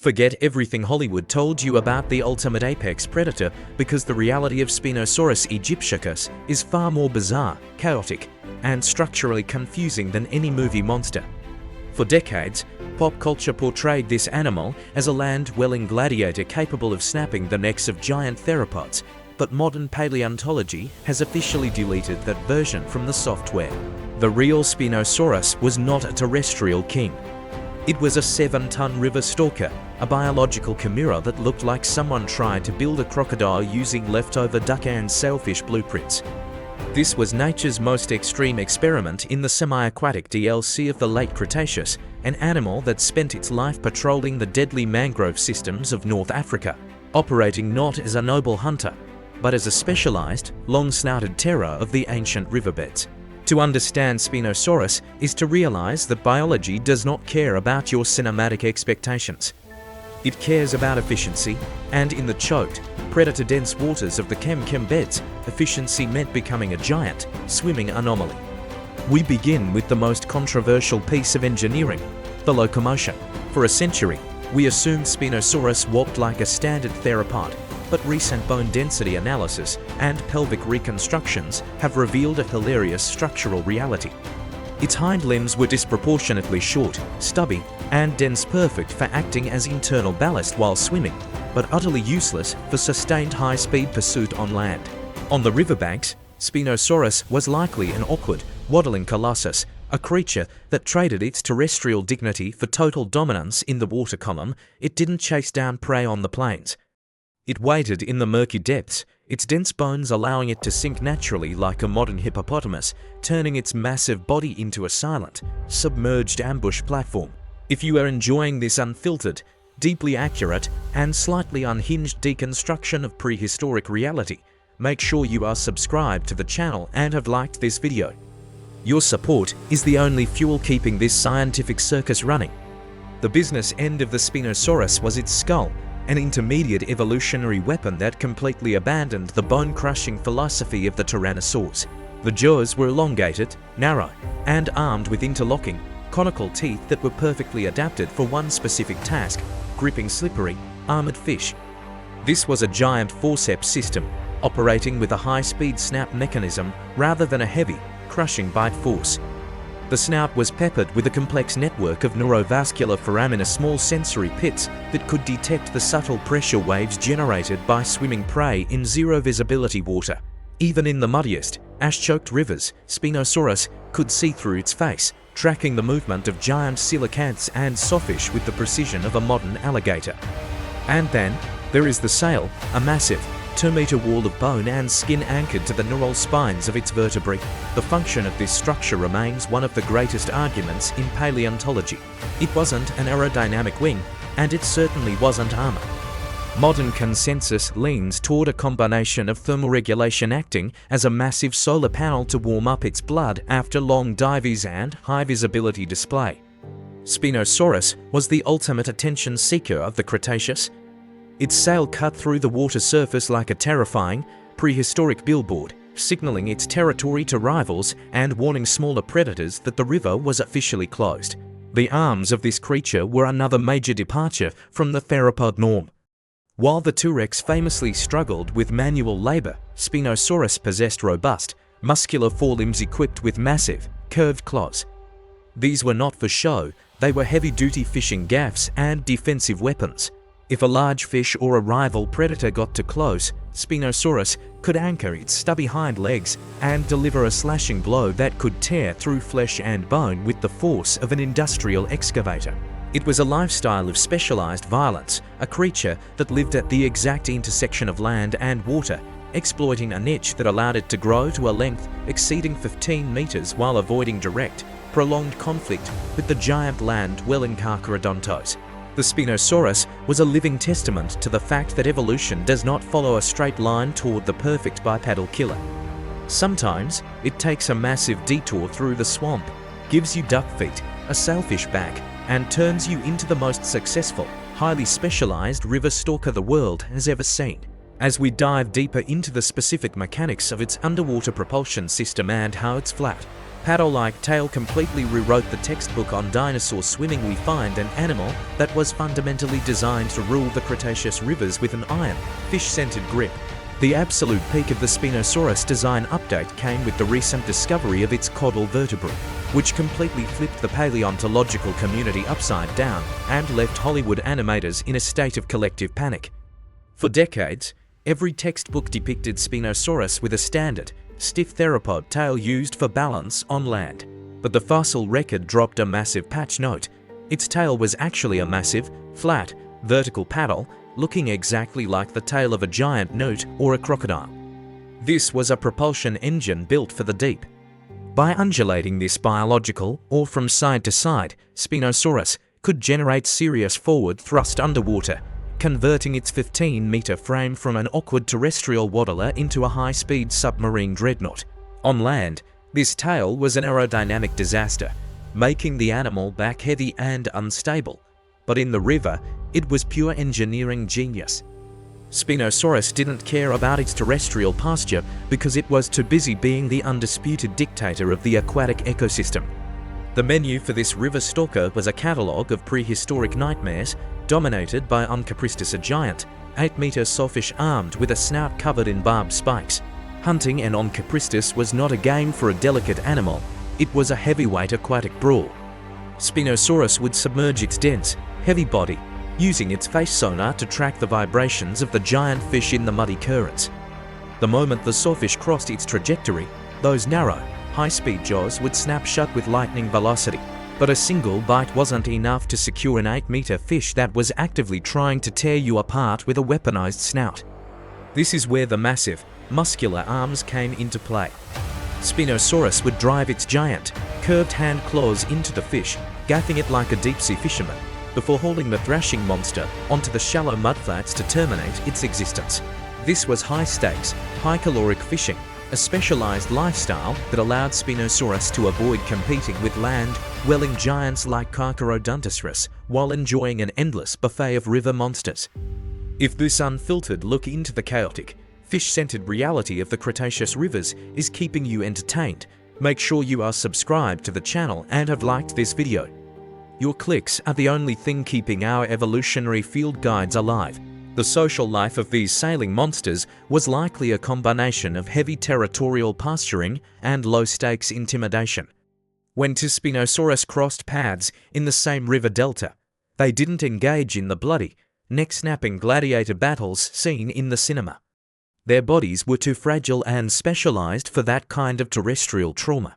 Forget everything Hollywood told you about the ultimate apex predator, because the reality of Spinosaurus aegyptiacus is far more bizarre, chaotic, and structurally confusing than any movie monster. For decades, pop culture portrayed this animal as a land-dwelling gladiator capable of snapping the necks of giant theropods, but modern paleontology has officially deleted that version from the software. The real Spinosaurus was not a terrestrial king. It was a 7-ton river stalker, a biological chimera that looked like someone tried to build a crocodile using leftover duck and sailfish blueprints. This was nature's most extreme experiment in the semi-aquatic DLC of the late Cretaceous, an animal that spent its life patrolling the deadly mangrove systems of North Africa, operating not as a noble hunter, but as a specialized, long-snouted terror of the ancient riverbeds. To understand Spinosaurus is to realize that biology does not care about your cinematic expectations. It cares about efficiency, and in the choked, predator-dense waters of the chem beds, efficiency meant becoming a giant, swimming anomaly. We begin with the most controversial piece of engineering, the locomotion. For a century, we assumed Spinosaurus walked like a standard theropod, but recent bone density analysis and pelvic reconstructions have revealed a hilarious structural reality. Its hind limbs were disproportionately short, stubby, and dense, perfect for acting as internal ballast while swimming, but utterly useless for sustained high-speed pursuit on land. On the riverbanks, Spinosaurus was likely an awkward, waddling colossus, a creature that traded its terrestrial dignity for total dominance in the water column. It didn't chase down prey on the plains. It waited in the murky depths, its dense bones allowing it to sink naturally like a modern hippopotamus, turning its massive body into a silent, submerged ambush platform. If you are enjoying this unfiltered, deeply accurate, and slightly unhinged deconstruction of prehistoric reality, make sure you are subscribed to the channel and have liked this video. Your support is the only fuel keeping this scientific circus running. The business end of the Spinosaurus was its skull, an intermediate evolutionary weapon that completely abandoned the bone-crushing philosophy of the Tyrannosaurs. The jaws were elongated, narrow, and armed with interlocking, conical teeth that were perfectly adapted for one specific task: gripping slippery, armored fish. This was a giant forceps system, operating with a high-speed snap mechanism rather than a heavy, crushing bite force. The snout was peppered with a complex network of neurovascular foramina, small sensory pits that could detect the subtle pressure waves generated by swimming prey in zero-visibility water. Even in the muddiest, ash-choked rivers, Spinosaurus could see through its face, tracking the movement of giant coelacanths and sawfish with the precision of a modern alligator. And then, there is the sail, a massive, 2-meter wall of bone and skin anchored to the neural spines of its vertebrae. The function of this structure remains one of the greatest arguments in paleontology. It wasn't an aerodynamic wing, and it certainly wasn't armor. Modern consensus leans toward a combination of thermoregulation acting as a massive solar panel to warm up its blood after long dives and high-visibility display. Spinosaurus was the ultimate attention seeker of the Cretaceous. Its sail cut through the water surface like a terrifying, prehistoric billboard, signaling its territory to rivals and warning smaller predators that the river was officially closed. The arms of this creature were another major departure from the theropod norm. While the T-Rex famously struggled with manual labor, Spinosaurus possessed robust, muscular forelimbs equipped with massive, curved claws. These were not for show, they were heavy-duty fishing gaffs and defensive weapons. If a large fish or a rival predator got too close, Spinosaurus could anchor its stubby hind legs and deliver a slashing blow that could tear through flesh and bone with the force of an industrial excavator. It was a lifestyle of specialized violence, a creature that lived at the exact intersection of land and water, exploiting a niche that allowed it to grow to a length exceeding 15 meters while avoiding direct, prolonged conflict with the giant land-dwelling Carcharodontos. The Spinosaurus was a living testament to the fact that evolution does not follow a straight line toward the perfect bipedal killer. Sometimes, it takes a massive detour through the swamp, gives you duck feet, a sailfish back, and turns you into the most successful, highly specialized river stalker the world has ever seen. as we dive deeper into the specific mechanics of its underwater propulsion system and how its flat, paddle-like tail completely rewrote the textbook on dinosaur swimming, we find an animal that was fundamentally designed to rule the Cretaceous rivers with an iron, fish-centered grip. The absolute peak of the Spinosaurus design update came with the recent discovery of its caudal vertebrae, which completely flipped the paleontological community upside down and left Hollywood animators in a state of collective panic. For decades, every textbook depicted Spinosaurus with a standard, stiff theropod tail used for balance on land. But the fossil record dropped a massive patch note. Its tail was actually a massive, flat, vertical paddle, looking exactly like the tail of a giant newt or a crocodile. This was a propulsion engine built for the deep. By undulating this biological, or from side to side, Spinosaurus could generate serious forward thrust underwater, converting its 15-meter frame from an awkward terrestrial waddler into a high-speed submarine dreadnought. On land, this tail was an aerodynamic disaster, making the animal back-heavy and unstable. But in the river, it was pure engineering genius. Spinosaurus didn't care about its terrestrial pasture because it was too busy being the undisputed dictator of the aquatic ecosystem. The menu for this river stalker was a catalogue of prehistoric nightmares, dominated by Onchopristis, a giant, 8-meter sawfish armed with a snout covered in barbed spikes. Hunting an Onchopristis was not a game for a delicate animal, it was a heavyweight aquatic brawl. Spinosaurus would submerge its dense, heavy body, using its face sonar to track the vibrations of the giant fish in the muddy currents. The moment the sawfish crossed its trajectory, those narrow, high-speed jaws would snap shut with lightning velocity. But a single bite wasn't enough to secure an 8-meter fish that was actively trying to tear you apart with a weaponized snout. This is where the massive, muscular arms came into play. Spinosaurus would drive its giant, curved hand claws into the fish, gaffing it like a deep-sea fisherman, before hauling the thrashing monster onto the shallow mudflats to terminate its existence. This was high-stakes, high-caloric fishing, a specialized lifestyle that allowed Spinosaurus to avoid competing with land-dwelling giants like Carcharodontosaurus while enjoying an endless buffet of river monsters. If this unfiltered look into the chaotic, fish-centered reality of the Cretaceous rivers is keeping you entertained, make sure you are subscribed to the channel and have liked this video. Your clicks are the only thing keeping our evolutionary field guides alive. The social life of these sailing monsters was likely a combination of heavy territorial pasturing and low-stakes intimidation. When two Spinosaurus crossed paths in the same river delta, they didn't engage in the bloody, neck-snapping gladiator battles seen in the cinema. Their bodies were too fragile and specialized for that kind of terrestrial trauma.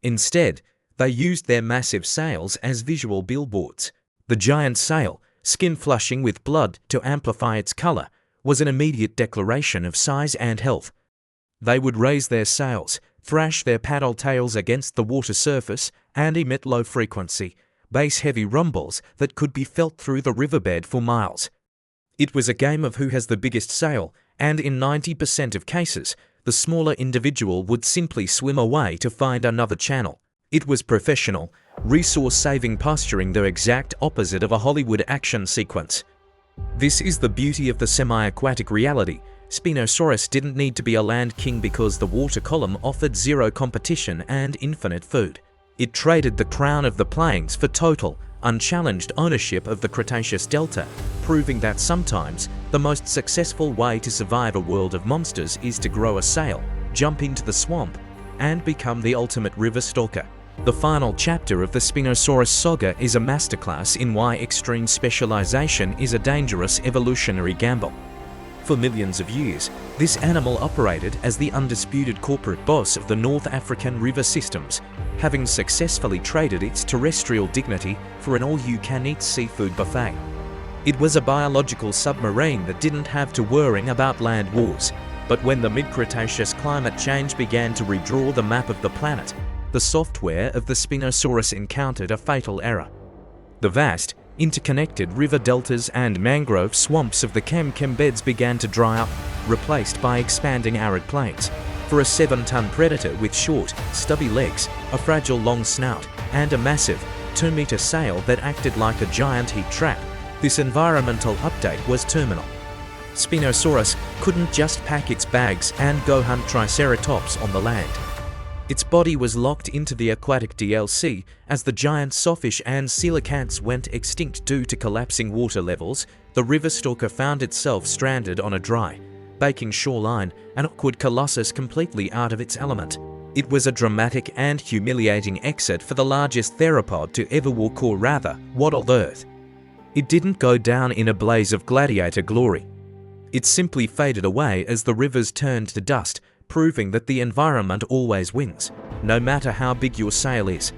Instead, they used their massive sails as visual billboards. The giant sail, skin flushing with blood to amplify its color, was an immediate declaration of size and health. They would raise their sails, thrash their paddle tails against the water surface, and emit low-frequency, bass-heavy rumbles that could be felt through the riverbed for miles. It was a game of who has the biggest sail, and in 90% of cases, the smaller individual would simply swim away to find another channel. It was professional, resource-saving posturing, the exact opposite of a Hollywood action sequence. This is the beauty of the semi-aquatic reality. Spinosaurus didn't need to be a land king because the water column offered zero competition and infinite food. It traded the crown of the plains for total, unchallenged ownership of the Cretaceous Delta, proving that sometimes the most successful way to survive a world of monsters is to grow a sail, jump into the swamp, and become the ultimate river stalker. The final chapter of the Spinosaurus saga is a masterclass in why extreme specialization is a dangerous evolutionary gamble. For millions of years, this animal operated as the undisputed corporate boss of the North African river systems, having successfully traded its terrestrial dignity for an all-you-can-eat seafood buffet. It was a biological submarine that didn't have to worry about land wars, but when the mid-Cretaceous climate change began to redraw the map of the planet, the software of the Spinosaurus encountered a fatal error. The vast, interconnected river deltas and mangrove swamps of the chem beds began to dry up, replaced by expanding arid plains. For a 7-ton predator with short, stubby legs, a fragile long snout, and a massive, 2-meter sail that acted like a giant heat trap, this environmental update was terminal. Spinosaurus couldn't just pack its bags and go hunt Triceratops on the land. Its body was locked into the aquatic DLC as the giant sawfish and coelacanths went extinct due to collapsing water levels. The river stalker found itself stranded on a dry, baking shoreline, an awkward colossus completely out of its element. It was a dramatic and humiliating exit for the largest theropod to ever walk, or rather, waddle Earth. It didn't go down in a blaze of gladiator glory. It simply faded away as the rivers turned to dust, proving that the environment always wins, no matter how big your sail is.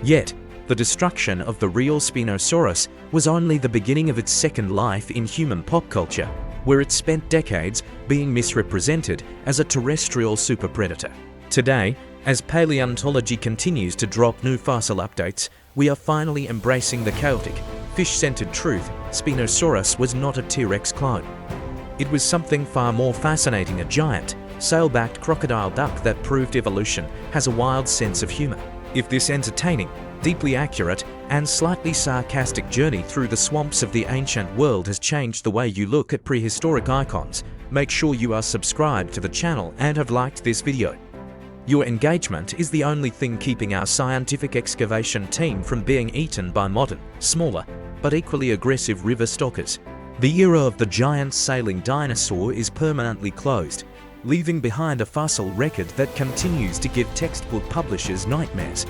Yet, the destruction of the real Spinosaurus was only the beginning of its second life in human pop culture, where it spent decades being misrepresented as a terrestrial superpredator. Today, as paleontology continues to drop new fossil updates, we are finally embracing the chaotic, fish-centered truth: Spinosaurus was not a T-Rex clone. It was something far more fascinating, a giant, sail-backed crocodile duck that proved evolution has a wild sense of humor. If this entertaining, deeply accurate, and slightly sarcastic journey through the swamps of the ancient world has changed the way you look at prehistoric icons, make sure you are subscribed to the channel and have liked this video. Your engagement is the only thing keeping our scientific excavation team from being eaten by modern, smaller, but equally aggressive river stalkers. The era of the giant sailing dinosaur is permanently closed, leaving behind a fossil record that continues to give textbook publishers nightmares.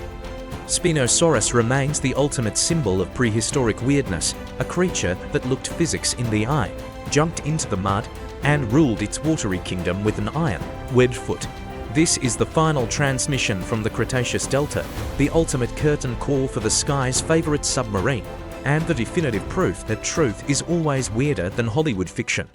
Spinosaurus remains the ultimate symbol of prehistoric weirdness, a creature that looked physics in the eye, jumped into the mud, and ruled its watery kingdom with an iron, webbed foot. This is the final transmission from the Cretaceous Delta, the ultimate curtain call for the sky's favorite submarine, and the definitive proof that truth is always weirder than Hollywood fiction.